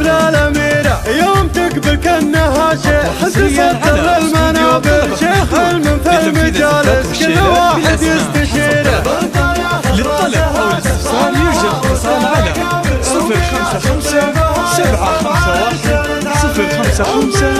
حفل الأميرة يوم تقبل كأنها شيخ تصدر المنابر شيخ علم في المجالس كل واحد يستشيره. للطلب أو الاستفسار يرجى الاتصال على 055 751 055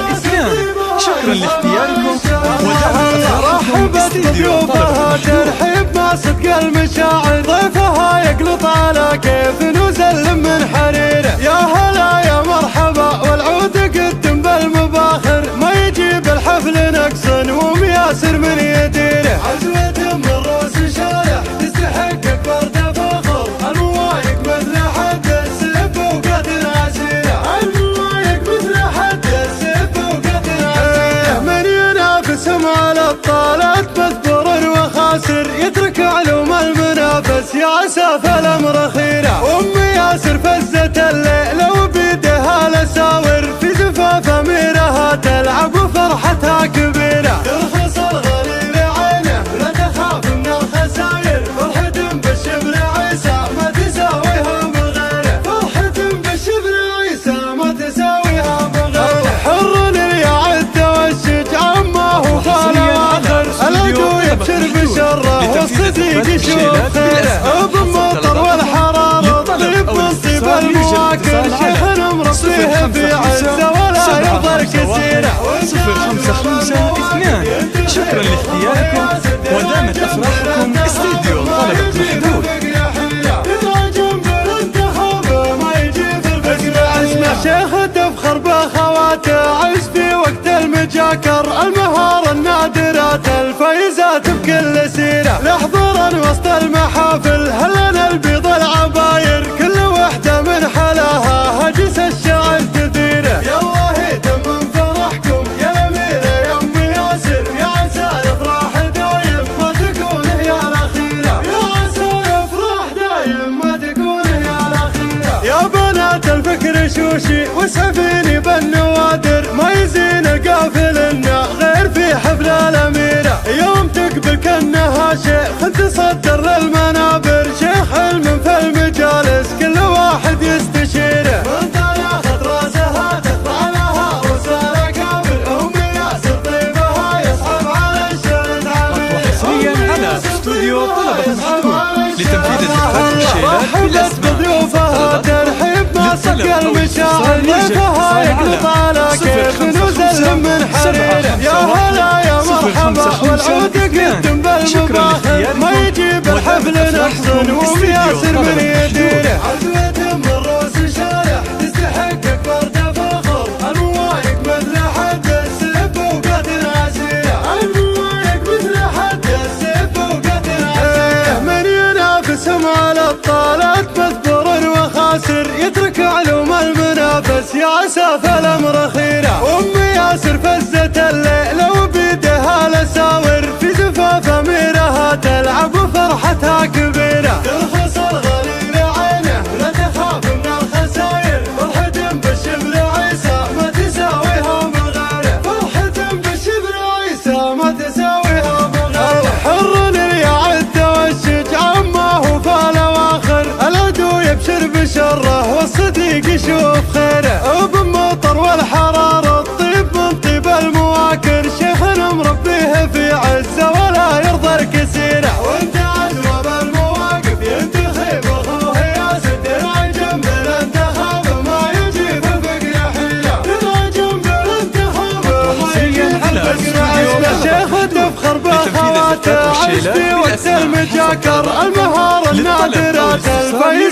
شكرا لاختياركم ودعم رحب بضيوفها ترحيب ما صدق المشاعر ضيفها يقلط على كيف نزل من حريره. يا هلا يا مرحبا والعود قدم بالمباخر ما يجيب الحفل نقص ومياسر من يديره. عزوة من روس شايح تستحق اكبر تفاخر الموايق مثل حد السيف وقتل عسيره. الموايق مثل حد السيف وقتل عسيره. من ينافسهم على الطالات مذبور وخاسر يترك علوم المنافس يا اسف الامر خيره. ام ياسر فزت الليل وبيدها الاساور في زفاف اميرها تلعب وفرحتها كبيره. ترخص الغليل عينه لا تخاف من الخساير فرحة بالشبل عيسى ما تساويها بغيره. فرحة بالشبل عيسى ما تساويها بغيره. حر يعد والشجاع ما هو خاله العدو يبشر بشره والصديق يشوف خيره. بالمطر والحرارة الطيب من طيب المواكر شيخ مربيه في عزه ولا يرضى كثيره. 055 شكرا لاختياركم ودامت افراحكم استديو طلبة محدود. شيخ تفخر بخواته عز في وقت المجاكر المهارة النادرات الفايزات بكل سيرة. لحضرا وسط المحافل هلنا البيض العباير كل وحدة من حلاها هجس الشعر تثيره. يا الله يتمم فرحكم يا أميرة يا أم ياسر يا عسى الأفراح دايم ما تكون هي الأخيرة. يا عسى الأفراح دايم ما تكون هي الأخيرة. يا بنات الفكر شوشي واسعفيني بالنوادر ما يزين القافل إنه غير في حفل الأميرة يوم تقبل كأنها شيخ تصدر للمنابر شيخ علم في المجالس كل واحد يستشيره. من طلعت راسها تخضع لها رسالة كامل أم ياسر طيبها يصعب على الشرد عمير. حصريا على استوديو طلبة محدود لتنفيذ الزفات والشيلات بالأسماء ترحيب ما صدق المشاعر ضيفها يقلط على كيف نزل من حريره. يا هلا يا مرحبا والعود قدم بالمباخر ما يجيب الحفل نقص ومياسر من يديره. عزوة من روس شايح تستحق اكبر تفاخر الموايق مثل حد السيف وقتل عسيره. الموايق مثل حد السيف وقتل عسيره. من ينافسهم على الطالات مذبور وخاسر يترك علوم المنافس يا اسف الامر خيره. ام ياسر فزت الليل وبيدها الاساور في زفاف اميرها تلعب وفرحتها كبيره. ترخص الغليل عينه لا تخاف من الخساير فرحة بالشبل عيسى ما تساويها بغيره. فرحة بالشبل عيسى ما تساويها بغيره. حر يعد والشجاع ما هو فالاواخر العدو يبشر بشره والصديق يشوف خيره. بالمطر والحرارة الطيب من طيب المواكر شيخنا مربيه في عزه ولا يرضى الكثيره. وانت عدوى بالمواقف ينتخب اخوه ياسر ترعى جنب الانتخاب ما يجيب الفقر حيله. ترعى جنب الانتخاب ما يجيب الفقر حيله. شيخ تفخر بخواته عز في وقت المجاكر المهارة النادرات الفايزة